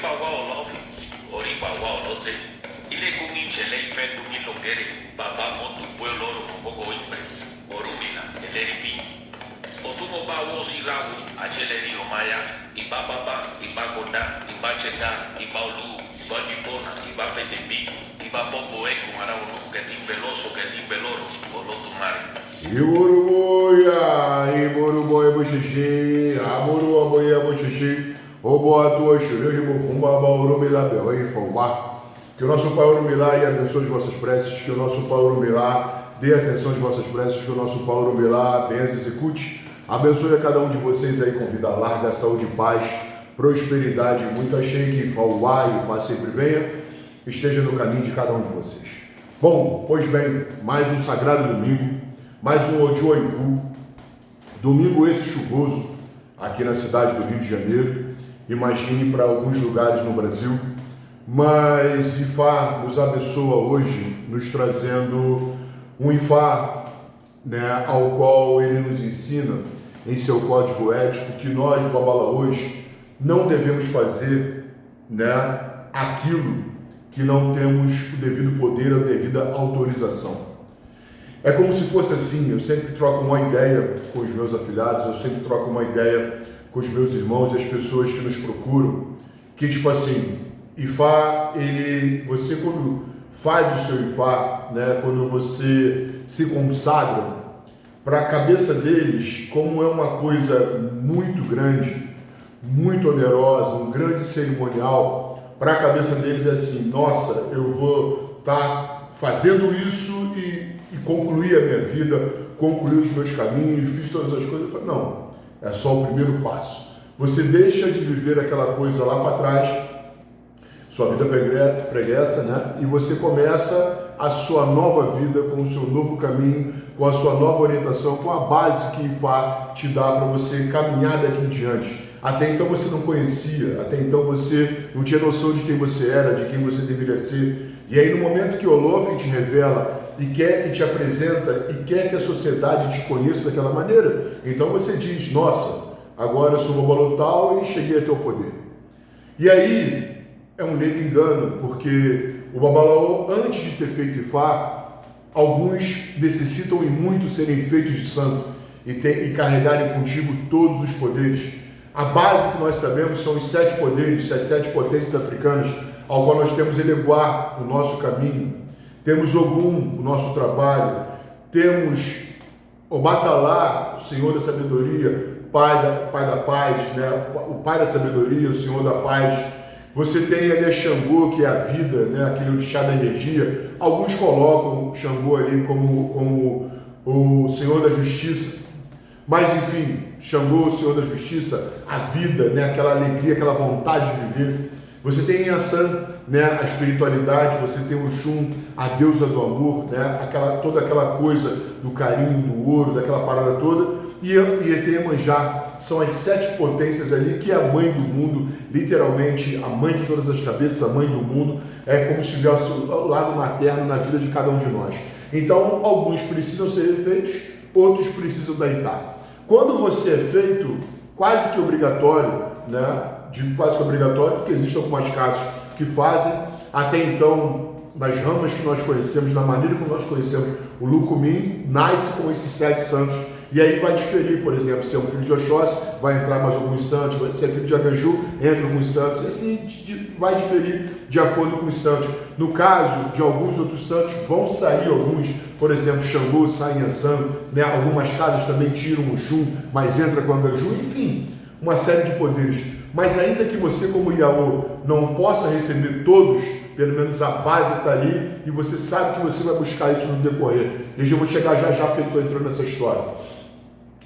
bawa olofi, ori bawa olote. Ile kungi chele ife dungi longere, baba motu pueblo romboko imbre. Orumila, eleripi. Otumo ba wosi rabu, acheleri omaya, iba baba, iba konda, iba cheta, iba olu, iba jipona, iba petepi, iba popo eku maraunu, que timbeloso, que timbeloro, olotumari. Iboruboia, Boxixi, Aburuaboia, Boxixi, Oboatua, Xuriri, Fumba, Baurumilá, Belém, Fomba. Que o nosso Pai Urumilá e abençoe as vossas preces, que o nosso Pai Urumilá dê atenção às vossas preces, que o nosso Pai Urumilá benze e execute. Abençoe a cada um de vocês aí com vida larga, saúde, paz, prosperidade, muito achei que Fauá e Fá sempre venha, esteja no caminho de cada um de vocês. Bom, pois bem, mais um sagrado domingo, mais um Odioiku, domingo esse chuvoso aqui na cidade do Rio de Janeiro, imagine para alguns lugares no Brasil, mas Ifá nos abençoa hoje, nos trazendo um Ifá, né, ao qual ele nos ensina em seu código ético que nós, babalaôs, não devemos fazer, né, aquilo que não temos o devido poder, a devida autorização. É como se fosse assim, eu sempre troco uma ideia com os meus afilhados, eu sempre troco uma ideia com os meus irmãos e as pessoas que nos procuram, que tipo assim, Ifá, você quando faz o seu Ifá, né, quando você se consagra, para a cabeça deles, como é uma coisa muito grande, muito onerosa, um grande cerimonial, para a cabeça deles é assim, nossa, eu vou estar fazendo isso e concluir a minha vida, concluir os meus caminhos, fiz todas as coisas. Eu falo, não, é só o primeiro passo. Você deixa de viver aquela coisa lá para trás, sua vida preguiça, né? E você começa a sua nova vida com o seu novo caminho, com a sua nova orientação, com a base que Ifá te dá para você caminhar daqui em diante. Até então você não conhecia, até então você não tinha noção de quem você era, de quem você deveria ser. E aí no momento que Olofi te revela e quer que te apresenta e quer que a sociedade te conheça daquela maneira, então você diz, nossa, agora eu sou babalotal e cheguei até o poder. E aí é um ledo engano, porque o babalaô, antes de ter feito Ifá, alguns necessitam e muito serem feitos de santo e carregarem contigo todos os poderes. A base que nós sabemos são os 7 poderes, as 7 potências africanas, ao qual nós temos Eleguá, o nosso caminho, temos Ogum, o nosso trabalho, temos Obatalá, o Senhor da sabedoria, Pai da paz, né? O Pai da sabedoria, o Senhor da paz. Você tem ali a Xangô, que é a vida, né? Aquele orixá da energia. Alguns colocam Xangô ali como o Senhor da justiça. Mas, enfim, Xangô, o Senhor da justiça, a vida, né? Aquela alegria, aquela vontade de viver. Você tem Inhaçã, né? A espiritualidade. Você tem o Xum, a deusa do amor, né? Toda aquela coisa do carinho, do ouro, daquela parada toda. E Iemanjá são as 7 potências ali, que é a mãe do mundo, literalmente a mãe de todas as cabeças, a mãe do mundo, é como se estivesse o lado materno na vida de cada um de nós. Então, alguns precisam ser feitos, outros precisam da Itá. Quando você é feito, quase que obrigatório, né? Digo quase que obrigatório, porque existem algumas casas que fazem, até então, nas ramas que nós conhecemos, na maneira como nós conhecemos, o Lucumim nasce com esses 7 santos. E aí vai diferir, por exemplo, se é um filho de Oxóssi, vai entrar mais alguns santos, se é filho de Aganju, entra alguns santos, e assim vai diferir de acordo com os santos. No caso de alguns outros santos, vão sair alguns, por exemplo, Xangô sai em Inhaçã, né? Algumas casas também tiram o Xum, mas entra com Aganju, enfim, uma série de poderes. Mas ainda que você, como Iaô, não possa receber todos, pelo menos a base está ali, e você sabe que você vai buscar isso no decorrer. E eu vou chegar já, porque eu estou entrando nessa história.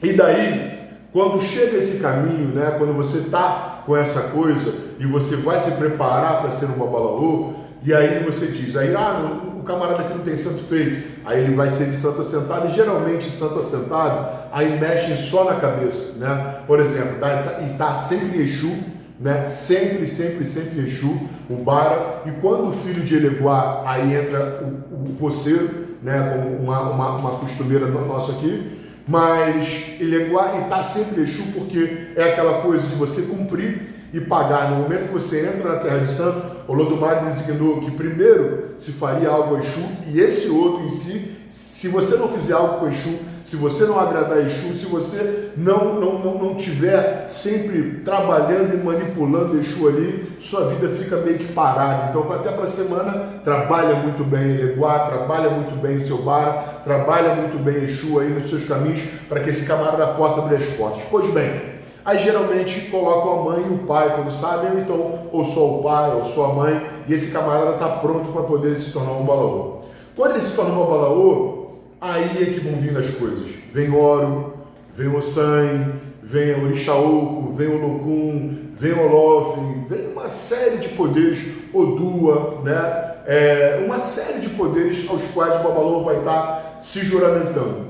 E daí, quando chega esse caminho, né, quando você está com essa coisa e você vai se preparar para ser um babalaô, e aí você diz, aí, o camarada aqui não tem santo feito, aí ele vai ser de santo assentado, e geralmente santo assentado, aí mexem só na cabeça, né? Por exemplo, e tá sempre Exu, né? Sempre Exu, o Bara, e quando o filho de Eleguá, aí entra o voceiro, né, como uma costumeira nossa aqui, mas Eleguá está sempre Exu, porque é aquela coisa de você cumprir e pagar. No momento que você entra na Terra de Santo, Olodumare designou que primeiro se faria algo a Exu e esse outro em si, se você não fizer algo com Exu, se você não agradar Exu, se você não tiver sempre trabalhando e manipulando Exu ali, sua vida fica meio que parada. Então, até para a semana, trabalha muito bem Eleguá, trabalha muito bem o seu Bara, trabalha muito bem Exu aí nos seus caminhos, para que esse camarada possa abrir as portas. Pois bem, aí geralmente colocam a mãe e o pai quando sabem, ou então ou só o pai ou só a mãe, e esse camarada está pronto para poder se tornar um balaô. Quando ele se torna um balaô, aí é que vão vindo as coisas. Vem Oro, vem Ossan, vem Orixaoco, vem Olokun, vem Olof, vem uma série de poderes, Odua, né? Uma série de poderes aos quais o Babalô vai estar se juramentando.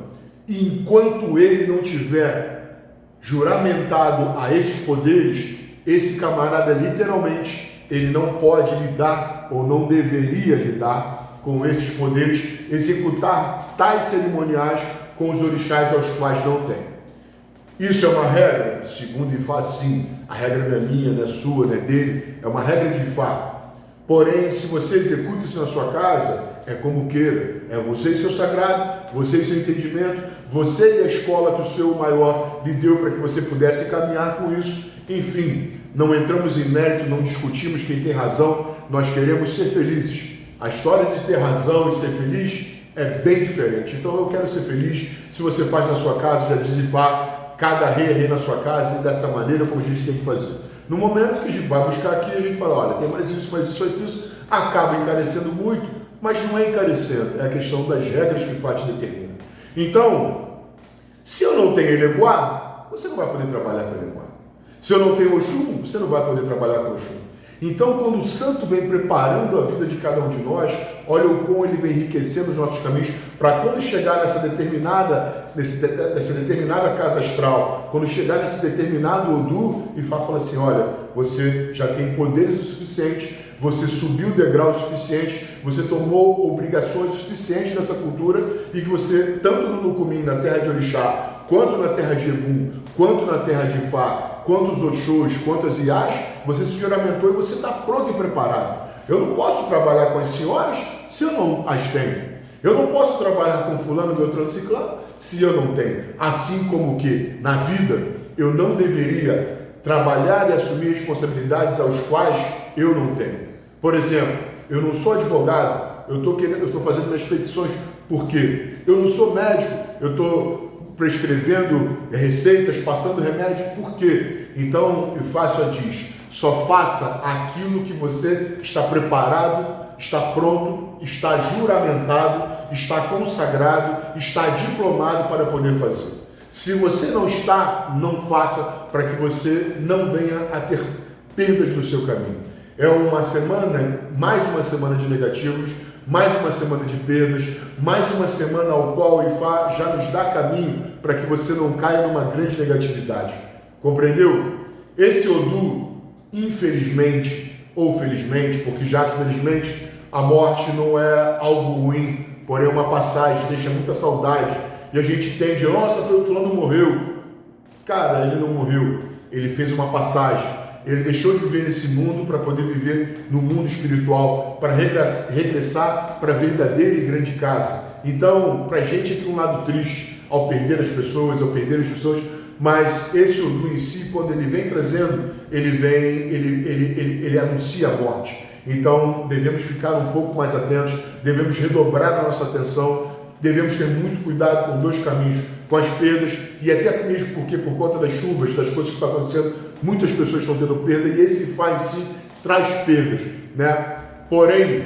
E enquanto ele não tiver juramentado a esses poderes, esse camarada literalmente, ele não pode lidar ou não deveria lidar com esses poderes, executar tais cerimoniais com os orixás aos quais não tem. Isso é uma regra? Segundo Ifá, sim. A regra não é minha, não é sua, não é dele, é uma regra de Ifá. Porém, se você executa isso na sua casa, é como queira. É você e seu sagrado, você e seu entendimento, você e a escola que o seu maior lhe deu para que você pudesse caminhar com isso. Enfim, não entramos em mérito, não discutimos quem tem razão, nós queremos ser felizes. A história de ter razão e ser feliz é bem diferente. Então eu quero ser feliz. Se você faz na sua casa, já diz Ifá, cada rei é rei na sua casa e dessa maneira como a gente tem que fazer. No momento que a gente vai buscar aqui, a gente fala, olha, tem mais isso, acaba encarecendo muito, mas não é encarecendo, é a questão das regras que o Ifá te determina. Então, se eu não tenho Eleguá, você não vai poder trabalhar com Eleguá. Se eu não tenho Oxum, você não vai poder trabalhar com Oxum. Então, quando o santo vem preparando a vida de cada um de nós, olha o como ele vem enriquecendo os nossos caminhos, para quando chegar nessa determinada casa astral, quando chegar nesse determinado Odu, Ifá fala assim, olha, você já tem poderes o suficiente, você subiu o degrau o suficiente, você tomou obrigações o suficiente nessa cultura, e que você, tanto no Lucumim, na terra de Orixá, quanto na terra de Egum, quanto na terra de Ifá, quanto os Oxôs, quanto as Iás, você se juramentou e você está pronto e preparado. Eu não posso trabalhar com as senhoras se eu não as tenho. Eu não posso trabalhar com fulano, beltrano, ciclano, se eu não tenho. Assim como que, na vida, eu não deveria trabalhar e assumir responsabilidades aos quais eu não tenho. Por exemplo, eu não sou advogado, eu estou fazendo minhas petições, por quê? Eu não sou médico, eu estou prescrevendo receitas, passando remédio, por quê? Então, o Ifá só diz, só faça aquilo que você está preparado, está pronto, está juramentado, está consagrado, está diplomado para poder fazer. Se você não está, não faça, para que você não venha a ter perdas no seu caminho. É uma semana, mais uma semana de negativos, mais uma semana de perdas, mais uma semana ao qual o Ifá já nos dá caminho para que você não caia numa grande negatividade. Compreendeu? Esse Odu, infelizmente ou felizmente, porque já que felizmente a morte não é algo ruim, porém é uma passagem, deixa muita saudade, e a gente tende, nossa, o fulano morreu. Cara, ele não morreu, ele fez uma passagem. Ele deixou de viver nesse mundo para poder viver no mundo espiritual, para regressar para a verdadeira e grande casa. Então, para a gente tem um lado triste ao perder as pessoas, mas esse Odu em si, quando ele vem trazendo, ele anuncia a morte. Então, devemos ficar um pouco mais atentos, devemos redobrar a nossa atenção, devemos ter muito cuidado com dois caminhos, com as perdas, e até mesmo porque por conta das chuvas, das coisas que estão acontecendo, muitas pessoas estão tendo perda, e esse Ifá em si traz perdas, né? Porém,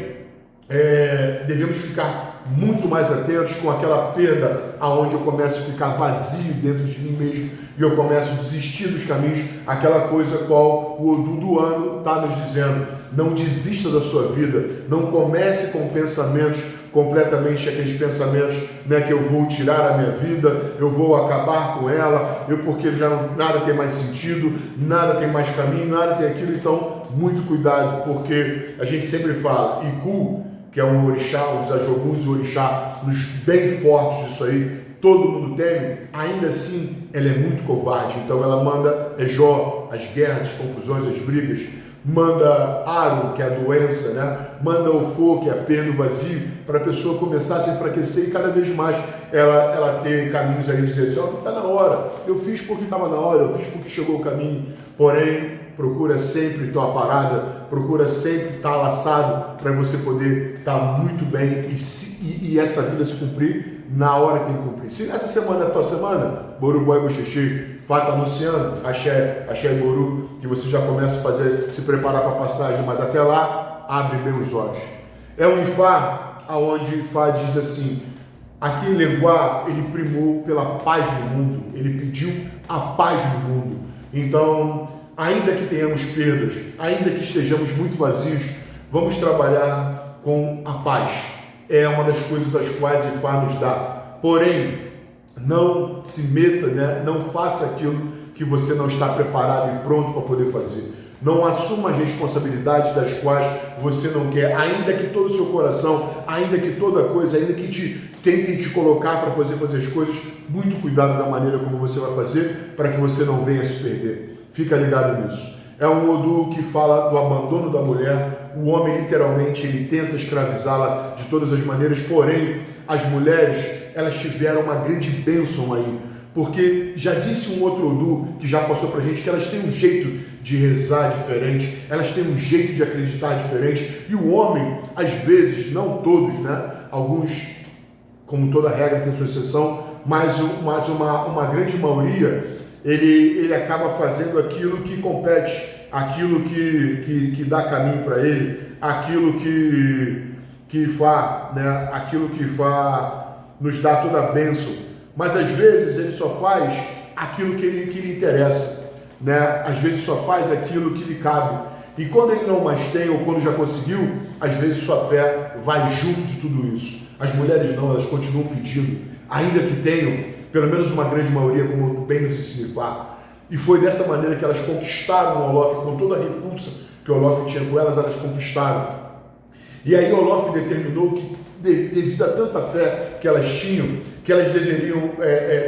devemos ficar muito mais atentos com aquela perda aonde eu começo a ficar vazio dentro de mim mesmo e eu começo a desistir dos caminhos, aquela coisa qual o Odu do ano está nos dizendo, não desista da sua vida, não comece com pensamentos completamente aqueles pensamentos, né, que eu vou tirar a minha vida, eu vou acabar com ela, porque já nada tem mais sentido, nada tem mais caminho, nada tem aquilo. Então, muito cuidado, porque a gente sempre fala, Iku, que é um orixá, um dos ajoguns, o orixá, nos bem fortes disso aí, todo mundo teme, ainda assim ela é muito covarde, então ela manda Jó, as guerras, as confusões, as brigas, manda Aro, que é a doença, né? Manda Ofô, que é a perda, o vazio, para a pessoa começar a se enfraquecer e cada vez mais ela ter caminhos aí de dizer assim, ó, está na hora, eu fiz porque estava na hora, eu fiz porque chegou o caminho, porém, procura sempre tua parada, procura sempre estar laçado para você poder estar muito bem e essa vida se cumprir na hora que tem que cumprir. Se essa semana é a tua semana, Boru Boy Boxixi, Fata anunciando, Axé Boru, que você já começa a fazer, se preparar para a passagem, mas até lá, abre bem os olhos. É um Ifá, aonde Ifá diz assim, aqui em Lenguá, ele primou pela paz no mundo, ele pediu a paz no mundo. Então, ainda que tenhamos perdas, ainda que estejamos muito vazios, vamos trabalhar com a paz. É uma das coisas as quais Ifá nos dá. Porém, não se meta, né? Não faça aquilo que você não está preparado e pronto para poder fazer. Não assuma as responsabilidades das quais você não quer, ainda que todo o seu coração, ainda que toda coisa, ainda que tentem te colocar para fazer as coisas, muito cuidado na maneira como você vai fazer, para que você não venha se perder. Fica ligado nisso. É um Odu que fala do abandono da mulher. O homem, literalmente, ele tenta escravizá-la de todas as maneiras, porém, as mulheres, elas tiveram uma grande bênção aí, porque já disse um outro Odu que já passou pra gente que elas têm um jeito de rezar diferente, elas têm um jeito de acreditar diferente, e o homem, às vezes, não todos, né? Alguns, como toda regra, tem sua exceção, mas uma grande maioria, ele acaba fazendo aquilo que compete, aquilo que dá caminho para ele, aquilo que faz, né? Aquilo que nos dá toda a bênção. Mas às vezes ele só faz aquilo que lhe interessa, né? Às vezes só faz aquilo que lhe cabe. E quando ele não mais tem, ou quando já conseguiu, às vezes sua fé vai junto de tudo isso. As mulheres não, elas continuam pedindo, ainda que tenham, pelo menos uma grande maioria, como bem nos ensina. E foi dessa maneira que elas conquistaram o Olof, com toda a repulsa que o Olof tinha com elas, elas conquistaram. E aí o Olof determinou que, devido a tanta fé que elas tinham, que elas deveriam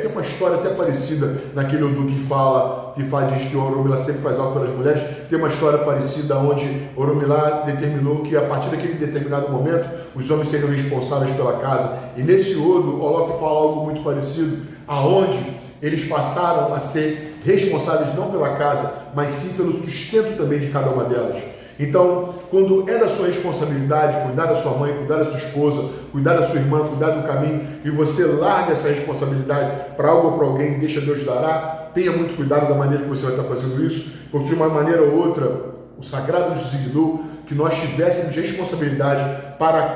ter uma história até parecida naquele Odu que diz que o Oromilá sempre faz algo pelas mulheres. Tem uma história parecida onde Oromilá determinou que a partir daquele determinado momento os homens seriam responsáveis pela casa. E nesse Odu, Olof fala algo muito parecido, aonde eles passaram a ser responsáveis não pela casa, mas sim pelo sustento também de cada uma delas. Então, quando é da sua responsabilidade cuidar da sua mãe, cuidar da sua esposa, cuidar da sua irmã, cuidar do caminho, e você larga essa responsabilidade para algo ou para alguém, deixa Deus dará, tenha muito cuidado da maneira que você vai estar fazendo isso, porque de uma maneira ou outra, o Sagrado nos designou que nós tivéssemos responsabilidade para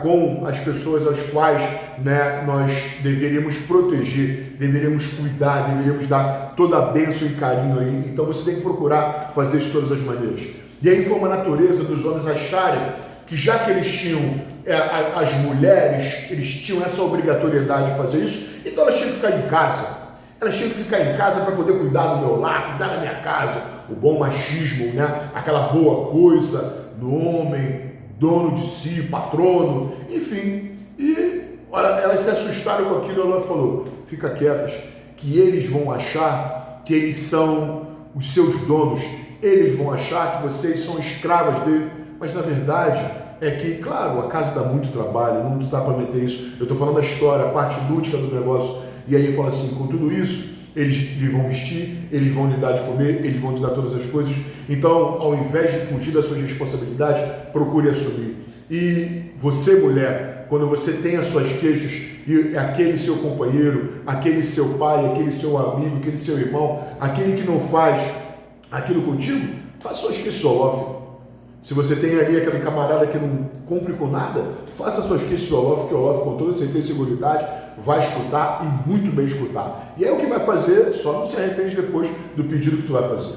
com as pessoas às quais, né, nós deveríamos proteger, deveríamos cuidar, deveríamos dar toda a bênção e carinho aí. Então você tem que procurar fazer isso de todas as maneiras. E aí foi uma natureza dos homens acharem que, já que eles tinham as mulheres, eles tinham essa obrigatoriedade de fazer isso, então elas tinham que ficar em casa. Elas tinham que ficar em casa para poder cuidar do meu lar, cuidar da minha casa, o bom machismo, né? Aquela boa coisa no homem, dono de si, patrono, enfim. E olha, elas se assustaram com aquilo, ela falou, fica quietas, que eles vão achar que eles são os seus donos, eles vão achar que vocês são escravas dele, mas na verdade é que, claro, a casa dá muito trabalho, não dá para meter isso, eu estou falando da história, a parte lúdica do negócio, e aí fala assim, com tudo isso, eles lhe vão vestir, eles vão lhe dar de comer, eles vão lhe dar todas as coisas. Então, ao invés de fugir das suas responsabilidades, procure assumir. E você, mulher, quando você tem as suas queixas e aquele seu companheiro, aquele seu pai, aquele seu amigo, aquele seu irmão, aquele que não faz aquilo contigo, faça suas queixas, Olof. Se você tem ali aquele camarada que não cumpre com nada, faça suas queixas do Olof, que o Olof, com toda certeza e segurança, vai escutar e muito bem escutar. E é o que vai fazer, só não se arrepende depois do pedido que tu vai fazer.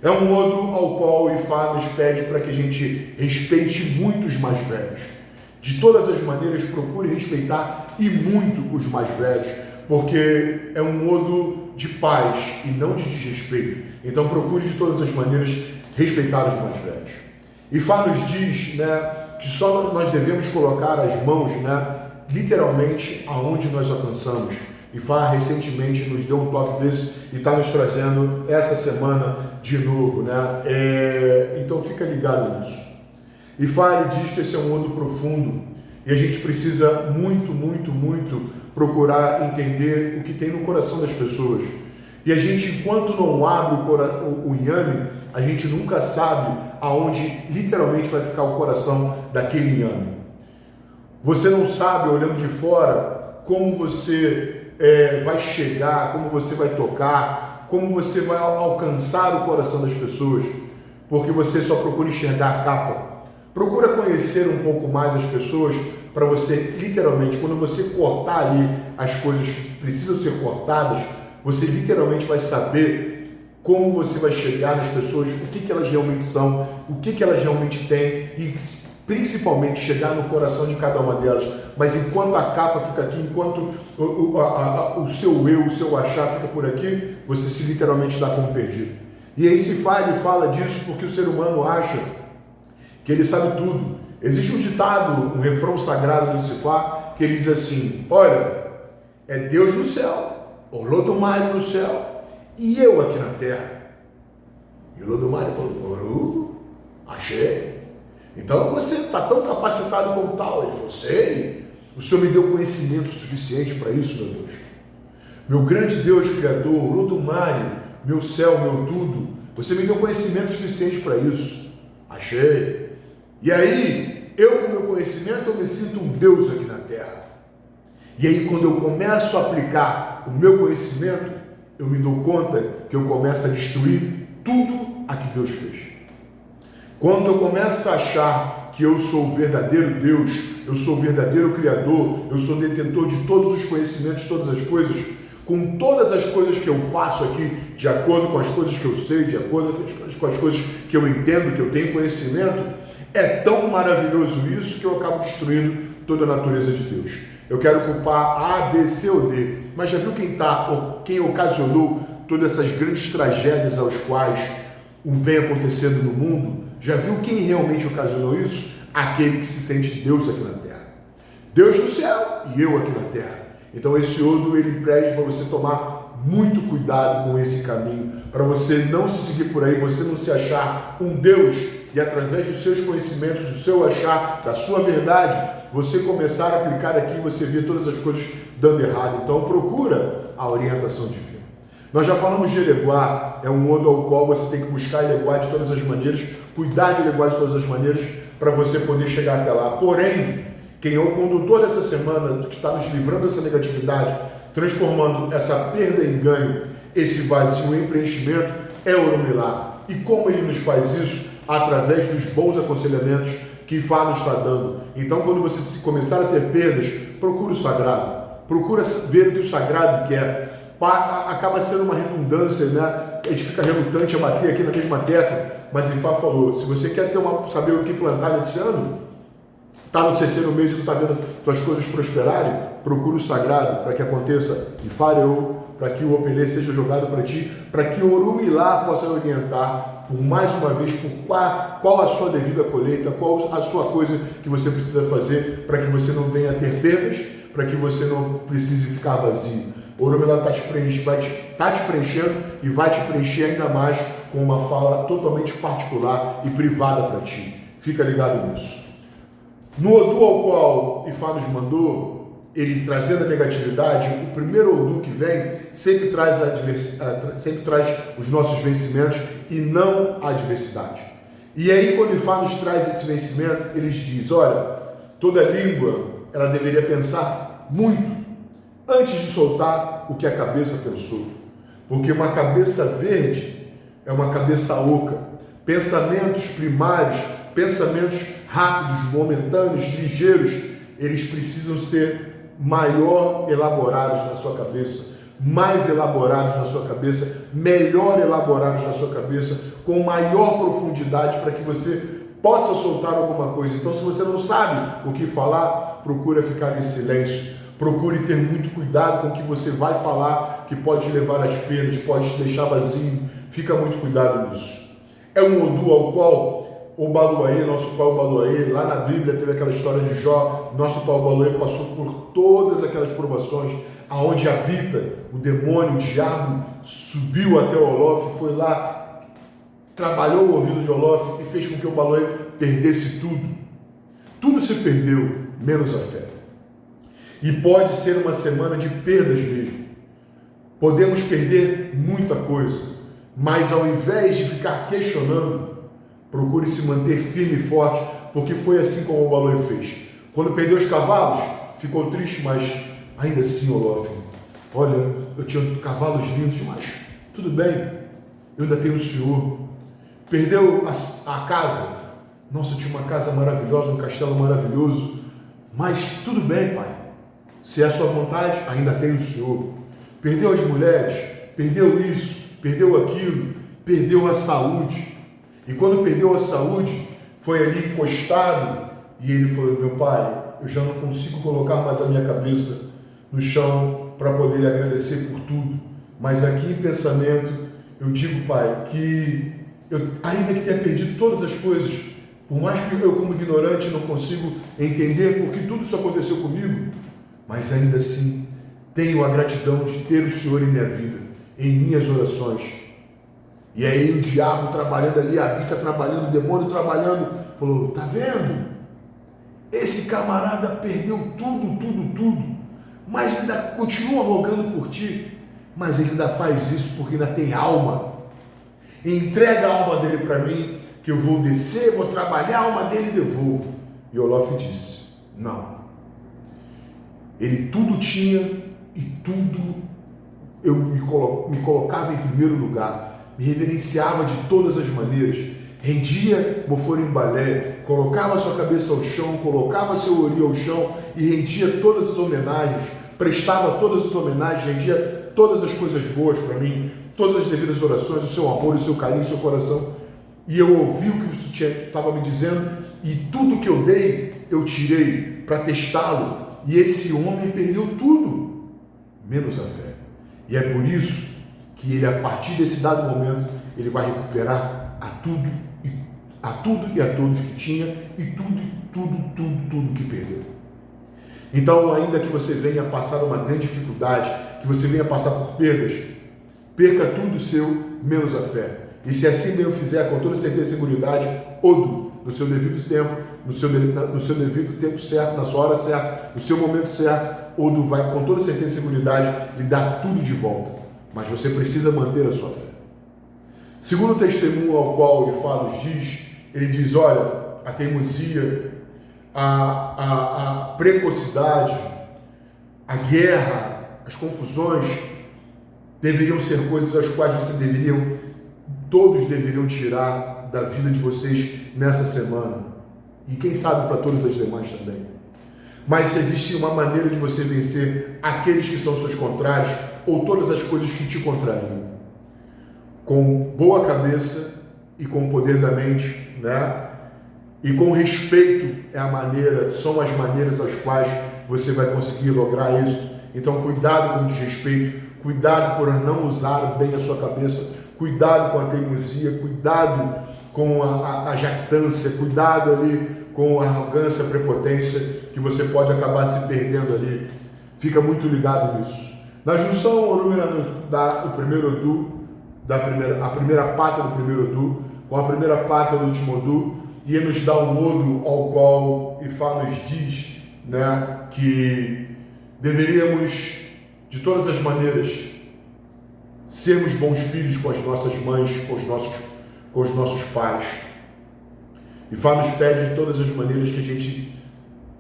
É um Odu ao qual o Ifá nos pede para que a gente respeite muito os mais velhos. De todas as maneiras, procure respeitar e muito os mais velhos, porque é um Odu de paz e não de desrespeito. Então procure de todas as maneiras respeitar os mais velhos. Ifá nos diz, né, que só nós devemos colocar as mãos, né, literalmente aonde nós alcançamos. Ifá recentemente nos deu um toque desse e está nos trazendo essa semana de novo, né? Então fica ligado nisso. Ifá, ele diz que esse é um mundo profundo e a gente precisa muito, muito, muito procurar entender o que tem no coração das pessoas. E a gente, enquanto não abre o inhame, a gente nunca sabe aonde literalmente vai ficar o coração daquele inhame. Você não sabe, olhando de fora, como você vai chegar, como você vai tocar, como você vai alcançar o coração das pessoas, porque você só procura enxergar a capa. Procura conhecer um pouco mais as pessoas para você, literalmente, quando você cortar ali as coisas que precisam ser cortadas, você literalmente vai saber como você vai chegar nas pessoas, o que elas realmente são, o que elas realmente têm e principalmente chegar no coração de cada uma delas. Mas enquanto a capa fica aqui, enquanto o seu eu, o seu achar fica por aqui, você se literalmente dá como perdido. E aí ele fala disso porque o ser humano acha que ele sabe tudo. Existe um ditado, um refrão sagrado do Sifá, que ele diz assim: olha, é Deus no céu, Olodumare no céu, e eu aqui na terra. E o Olodumare falou: Oru, achei. Então você está tão capacitado como tal. Ele falou: sei, o Senhor me deu conhecimento suficiente para isso, meu Deus. Meu grande Deus Criador, Olodumare, meu céu, meu tudo, você me deu conhecimento suficiente para isso. Achei. E aí, eu com meu conhecimento, eu me sinto um Deus aqui na terra. E aí, quando eu começo a aplicar o meu conhecimento, eu me dou conta que eu começo a destruir tudo a que Deus fez. Quando eu começo a achar que eu sou o verdadeiro Deus, eu sou o verdadeiro Criador, eu sou detentor de todos os conhecimentos, todas as coisas, com todas as coisas que eu faço aqui, de acordo com as coisas que eu sei, de acordo com as coisas que eu entendo, que eu tenho conhecimento, é tão maravilhoso isso que eu acabo destruindo toda a natureza de Deus. Eu quero culpar A, B, C ou D, mas já viu quem ocasionou todas essas grandes tragédias aos quais vem acontecendo no mundo? Já viu quem realmente ocasionou isso? Aquele que se sente Deus aqui na terra. Deus no céu e eu aqui na terra. Então esse Odo, ele pede para você tomar muito cuidado com esse caminho, para você não se seguir por aí, você não se achar um Deus e através dos seus conhecimentos, do seu achar, da sua verdade, você começar a aplicar aqui, você vê todas as coisas dando errado. Então procura a orientação divina. Nós já falamos de eleguar, é um Odo ao qual você tem que buscar eleguar de todas as maneiras, cuidar de eleguar de todas as maneiras, para você poder chegar até lá. Porém, quem é o condutor dessa semana, que está nos livrando dessa negatividade, transformando essa perda em ganho, esse vazio em preenchimento, é o Orumilá. E como ele nos faz isso? Através dos bons aconselhamentos que Ifá nos está dando. Então, quando você começar a ter perdas, procura o sagrado. Procura ver o que o sagrado quer. Acaba sendo uma redundância, né? A gente fica relutante a bater aqui na mesma tecla. Mas Ifá falou, se você quer saber o que plantar nesse ano, está no terceiro mês e não está vendo suas coisas prosperarem, procura o sagrado para que aconteça Ifareô, para que o Opelê seja jogado para ti, para que o Orumilá possa orientar por mais uma vez por qual a sua devida colheita, qual a sua coisa que você precisa fazer para que você não venha a ter perdas, para que você não precise ficar vazio. O Orumilá está te preenchendo e vai te preencher ainda mais com uma fala totalmente particular e privada para ti. Fica ligado nisso. No Odu ao qual Ifá nos mandou, ele trazendo a negatividade, o primeiro Odu que vem sempre traz os nossos vencimentos e não a adversidade. E aí, quando Ifá nos traz esse vencimento, ele diz: olha, toda língua ela deveria pensar muito antes de soltar o que a cabeça pensou, porque uma cabeça verde é uma cabeça oca. Pensamentos primários, pensamentos rápidos, momentâneos, ligeiros, eles precisam ser maior elaborados na sua cabeça, mais elaborados na sua cabeça, melhor elaborados na sua cabeça, com maior profundidade para que você possa soltar alguma coisa. Então, se você não sabe o que falar, procura ficar em silêncio. Procure ter muito cuidado com o que você vai falar, que pode te levar às perdas, pode te deixar vazio. Fica muito cuidado nisso. É um Odu ao qual o Baluaê, nosso pai Baluaê, lá na Bíblia teve aquela história de Jó, nosso pai Baluaê passou por todas aquelas provações, aonde habita o demônio, o diabo, subiu até Olof, foi lá, trabalhou o ouvido de Olof e fez com que o Balaão perdesse tudo. Tudo se perdeu, menos a fé. E pode ser uma semana de perdas mesmo. Podemos perder muita coisa, mas ao invés de ficar questionando, procure se manter firme e forte, porque foi assim como o Balaão fez. Quando perdeu os cavalos, ficou triste, mas ainda assim, Olof, olha, eu tinha cavalos lindos, mas tudo bem, eu ainda tenho o Senhor. Perdeu a casa, nossa, tinha uma casa maravilhosa, um castelo maravilhoso, mas tudo bem, pai, se é a sua vontade, ainda tem o Senhor. Perdeu as mulheres, perdeu isso, perdeu aquilo, perdeu a saúde. E quando perdeu a saúde, foi ali encostado e ele falou: meu pai, eu já não consigo colocar mais a minha cabeça no chão para poder lhe agradecer por tudo. Mas aqui em pensamento, eu digo, pai, que eu, ainda que tenha perdido todas as coisas, por mais que eu como ignorante não consigo entender porque tudo isso aconteceu comigo, mas ainda assim tenho a gratidão de ter o Senhor em minha vida, em minhas orações. E aí o diabo trabalhando ali, a bicha trabalhando, o demônio trabalhando, falou: tá vendo? Esse camarada perdeu tudo, mas ainda continua rogando por ti, mas ele ainda faz isso porque ainda tem alma. Entrega a alma dele para mim, que eu vou descer, vou trabalhar a alma dele e devolvo. E Olof disse: não. Ele tudo tinha e tudo eu me colocava em primeiro lugar, me reverenciava de todas as maneiras, rendia Moforimbalé, colocava sua cabeça ao chão, colocava seu ori ao chão e rendia todas as homenagens, prestava todas as homenagens, rendia todas as coisas boas para mim, todas as devidas orações, o seu amor, o seu carinho, o seu coração. E eu ouvi o que você estava me dizendo e tudo que eu dei, eu tirei para testá-lo. E esse homem perdeu tudo, menos a fé. E é por isso que ele, a partir desse dado momento, ele vai recuperar a tudo e a todos que tinha e tudo que perdeu. Então, ainda que você venha passar uma grande dificuldade, que você venha passar por perdas, perca tudo seu, menos a fé. E se assim bem eu fizer, com toda certeza e seguridade, Odo, no seu devido tempo, no seu devido tempo certo, na sua hora certa, no seu momento certo, Odo vai com toda certeza e seguridade lhe dar tudo de volta. Mas você precisa manter a sua fé. Segundo o testemunho ao qual Ifados diz, ele diz: olha, a teimosia, a precocidade, a guerra, as confusões deveriam ser coisas as quais todos deveriam tirar da vida de vocês nessa semana. E quem sabe para todas as demais também. Mas se existe uma maneira de você vencer aqueles que são seus contrários ou todas as coisas que te contrariam, com boa cabeça e com o poder da mente, né? E com respeito são as maneiras às quais você vai conseguir lograr isso. Então cuidado com o desrespeito, cuidado por não usar bem a sua cabeça, cuidado com a teimosia, cuidado com a jactância, cuidado ali com a arrogância, a prepotência, que você pode acabar se perdendo ali. Fica muito ligado nisso. Na junção, o número dá o primeiro Odu, a primeira pata do primeiro Odu, com a primeira pata do último Odu, e ele nos dá um Odu ao qual Ifá nos diz, né, que deveríamos, de todas as maneiras, sermos bons filhos com as nossas mães, com os nossos pais. Ifá nos pede de todas as maneiras que a gente,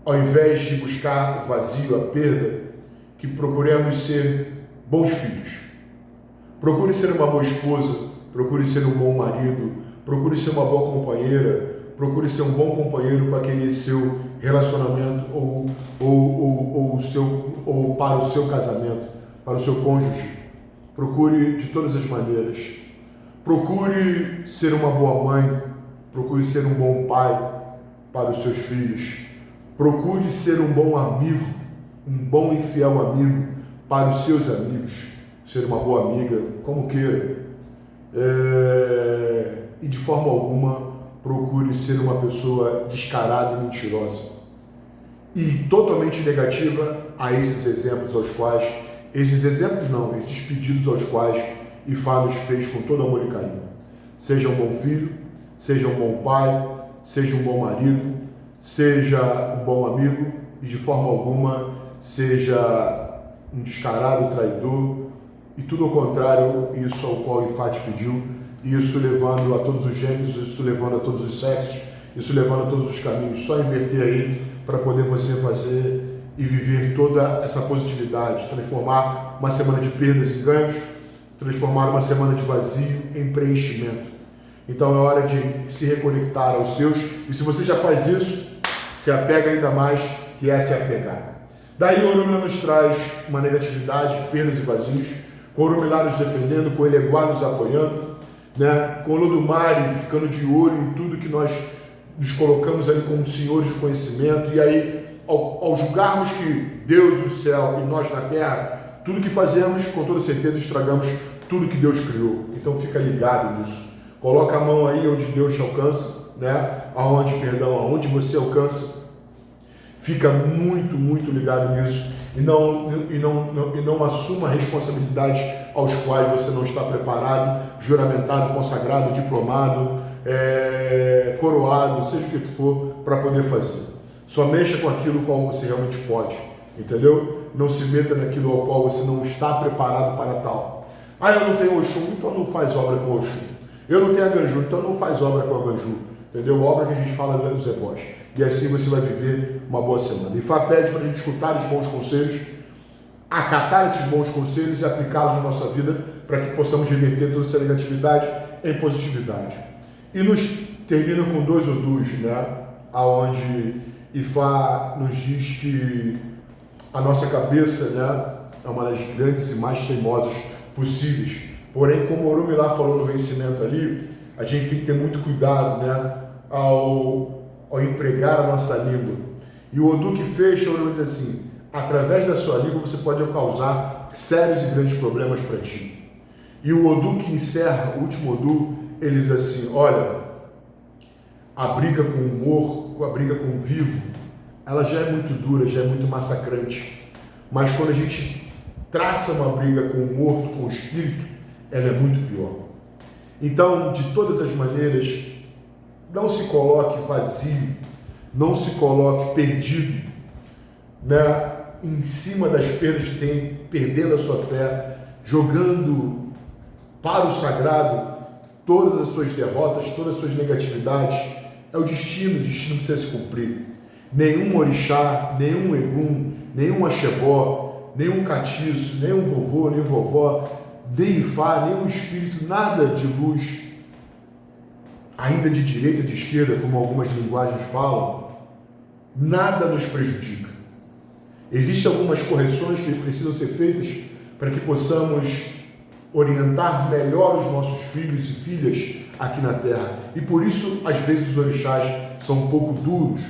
ao invés de buscar o vazio, a perda, que procuremos ser bons filhos. Procure ser uma boa esposa, procure ser um bom marido, procure ser uma boa companheira, procure ser um bom companheiro para aquele seu relacionamento ou para o seu casamento, para o seu cônjuge. Procure de todas as maneiras. Procure ser uma boa mãe, procure ser um bom pai para os seus filhos. Procure ser um bom amigo, um bom e fiel amigo para os seus amigos. Ser uma boa amiga, como queira. E de forma alguma, procure ser uma pessoa descarada e mentirosa. E totalmente negativa a esses exemplos aos quais Esses exemplos não, esses pedidos aos quais Ifá nos fez com todo amor e carinho. Seja um bom filho, seja um bom pai, seja um bom marido, seja um bom amigo e de forma alguma seja um descarado traidor e tudo ao contrário, isso ao qual Ifá te pediu, isso levando a todos os gêneros, isso levando a todos os sexos, isso levando a todos os caminhos, só inverter aí para poder você fazer e viver toda essa positividade, transformar uma semana de perdas em ganhos, transformar uma semana de vazio em preenchimento. Então é hora de se reconectar aos seus, e se você já faz isso, se apega ainda mais, que essa é a pegada. Daí o Oromilá nos traz uma negatividade, perdas e vazios, com o Oromilá nos defendendo, com o Eleguá nos apoiando, né? Com o Lodumare ficando de olho em tudo que nós nos colocamos ali como senhores de conhecimento, e aí ao julgarmos que Deus, o céu e nós na terra, tudo que fazemos, com toda certeza estragamos tudo que Deus criou. Então fica ligado nisso. Coloca a mão aí onde Deus te alcança, né? Aonde você alcança. Fica muito, muito ligado nisso e não assuma responsabilidades aos quais você não está preparado, juramentado, consagrado, diplomado, coroado, seja o que for, para poder fazer. Só mexa com aquilo qual você realmente pode, entendeu? Não se meta naquilo ao qual você não está preparado para tal. Ah, eu não tenho Oxum, então não faz obra com Oxum. Eu não tenho Aganju, então não faz obra com Aganju. Entendeu? Obra que a gente fala dos ebós. E assim você vai viver uma boa semana. Ifá pede para a gente escutar os bons conselhos, acatar esses bons conselhos e aplicá-los na nossa vida para que possamos reverter toda essa negatividade em positividade. E nos termina com 2 odus, né? Aonde Ifá nos diz que a nossa cabeça, né, é uma das grandes e mais teimosas possíveis. Porém, como o Oromilá falou no vencimento ali, a gente tem que ter muito cuidado, né, ao empregar a nossa língua. E o Odu que fecha, o Oromilá diz assim: através da sua língua você pode causar sérios e grandes problemas para ti. E o Odu que encerra, o último Odu, ele diz assim: olha, a briga com o morto, a briga com o vivo, ela já é muito dura, já é muito massacrante. Mas quando a gente traça uma briga com o morto, com o espírito, ela é muito pior. Então, de todas as maneiras, não se coloque vazio, não se coloque perdido, né, em cima das perdas que tem, perdendo a sua fé, jogando para o sagrado todas as suas derrotas, todas as suas negatividades. É o destino precisa se cumprir. Nenhum orixá, nenhum egum, nenhum axebó, nenhum catiço, nenhum vovô, nem vovó, nem Ifá, nenhum espírito, nada de luz, ainda de direita, de esquerda, como algumas linguagens falam, nada nos prejudica. Existem algumas correções que precisam ser feitas para que possamos orientar melhor os nossos filhos e filhas aqui na Terra. E por isso, às vezes, os orixás são um pouco duros,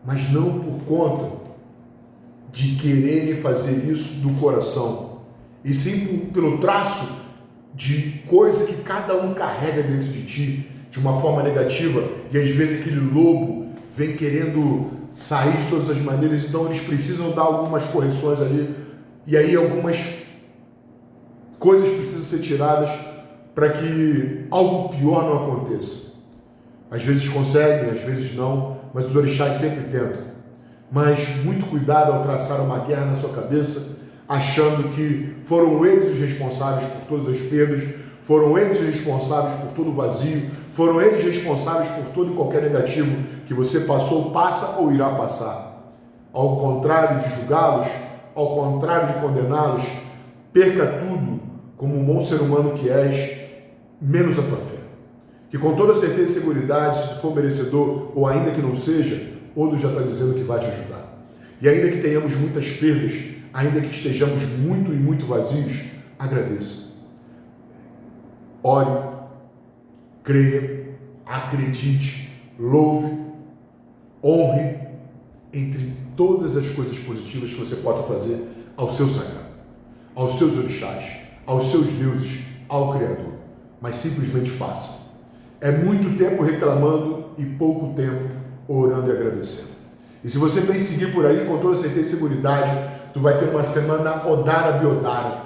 mas não por conta de quererem fazer isso do coração, e sim pelo traço de coisa que cada um carrega dentro de ti, de uma forma negativa, e às vezes aquele lobo vem querendo sair de todas as maneiras, então eles precisam dar algumas correções ali, e aí algumas coisas precisam ser tiradas para que algo pior não aconteça. Às vezes conseguem, às vezes não, mas os orixás sempre tentam. Mas muito cuidado ao traçar uma guerra na sua cabeça, achando que foram eles os responsáveis por todas as perdas, foram eles os responsáveis por todo o vazio, foram eles responsáveis por todo e qualquer negativo que você passou, passa ou irá passar. Ao contrário de julgá-los, ao contrário de condená-los, perca tudo como um bom ser humano que és, menos a tua fé. Que com toda certeza e seguridade, se for merecedor ou ainda que não seja, Odu já está dizendo que vai te ajudar. E ainda que tenhamos muitas perdas, ainda que estejamos muito e muito vazios, agradeça. Ore, creia, acredite, louve, honre, entre todas as coisas positivas que você possa fazer ao seu sagrado, aos seus orixás, aos seus deuses, ao Criador. Mas simplesmente faça. É muito tempo reclamando e pouco tempo orando e agradecendo. E se você bem seguir por aí, com toda certeza e seguridade, Tu vai ter uma semana Odara Biodara,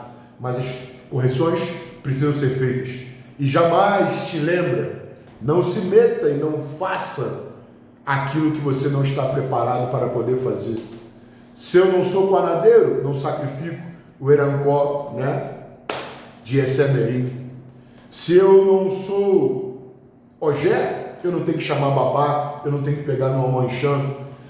mas as correções precisam ser feitas. E jamais te lembra, não se meta e não faça aquilo que você não está preparado para poder fazer. Se eu não sou panadeiro, não sacrifico o erancó, né, de Essemerim. Se eu não sou ogé, eu não tenho que chamar babá, eu não tenho que pegar no amanchã.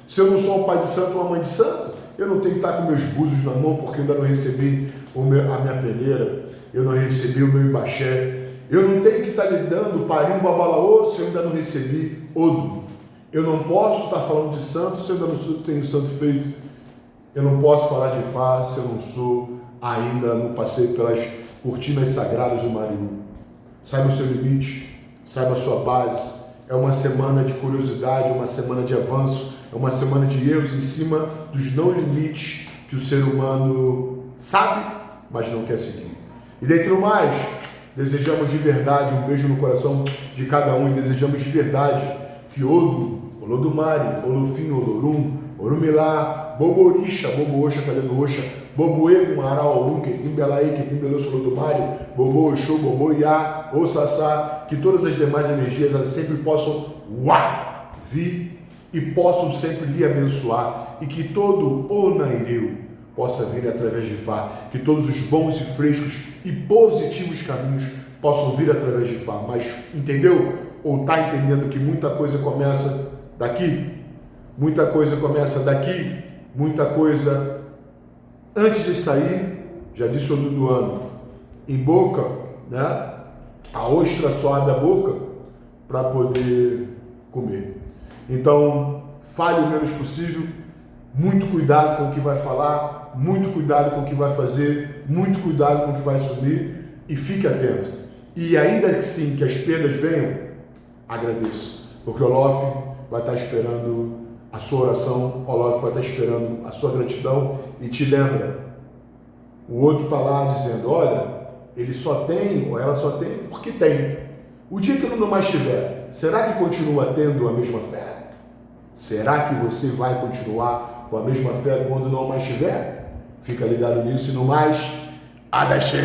Se eu não sou um pai de santo ou uma mãe de santo, eu não tenho que estar com meus búzios na mão porque eu ainda não recebi a minha peneira, eu não recebi o meu ibaxé. Eu não tenho que estar lhe dando parim babalaô se eu ainda não recebi odo. Eu não posso estar falando de santo se eu ainda não tenho santo feito. Eu não posso falar de Ifá se eu não passei pelas cortinas sagradas do Mariú. Saiba o seu limite, saiba a sua base. É uma semana de curiosidade, é uma semana de avanço, é uma semana de erros em cima dos não limites que o ser humano sabe, mas não quer seguir. E dentro do mais, desejamos de verdade um beijo no coração de cada um e desejamos de verdade que Odu, Olodumare, Olofim, Olorum, Orumilá, Boborisha, Boboosha, Calenoosha, Boboegum, Araorum, Ketimbelaí, Ketimbeloso, Olodumare, Bobo Oxô, Bobo Iá, Osassá, que todas as demais energias elas sempre possam vir e possam sempre lhe abençoar e que todo Onaireu possa vir através de Fá, que todos os bons e frescos e positivos caminhos possam vir através de Fá. Mas entendeu? Ou está entendendo que muita coisa começa daqui? Muita coisa começa daqui, muita coisa antes de sair, já disse o Duduano, em boca, né? A ostra só abre a boca para poder comer. Então, fale o menos possível, muito cuidado com o que vai falar, muito cuidado com o que vai fazer, muito cuidado com o que vai assumir e fique atento. E ainda assim que as perdas venham, agradeça, porque o Olof vai estar esperando a sua oração, o Olof vai estar esperando a sua gratidão e te lembra, o outro está lá dizendo, olha, ele só tem, ou ela só tem, porque tem. O dia que eu não mais tiver, será que continua tendo a mesma fé? Será que você vai continuar com a mesma fé quando não mais tiver? Fica ligado nisso e no mais, Adache!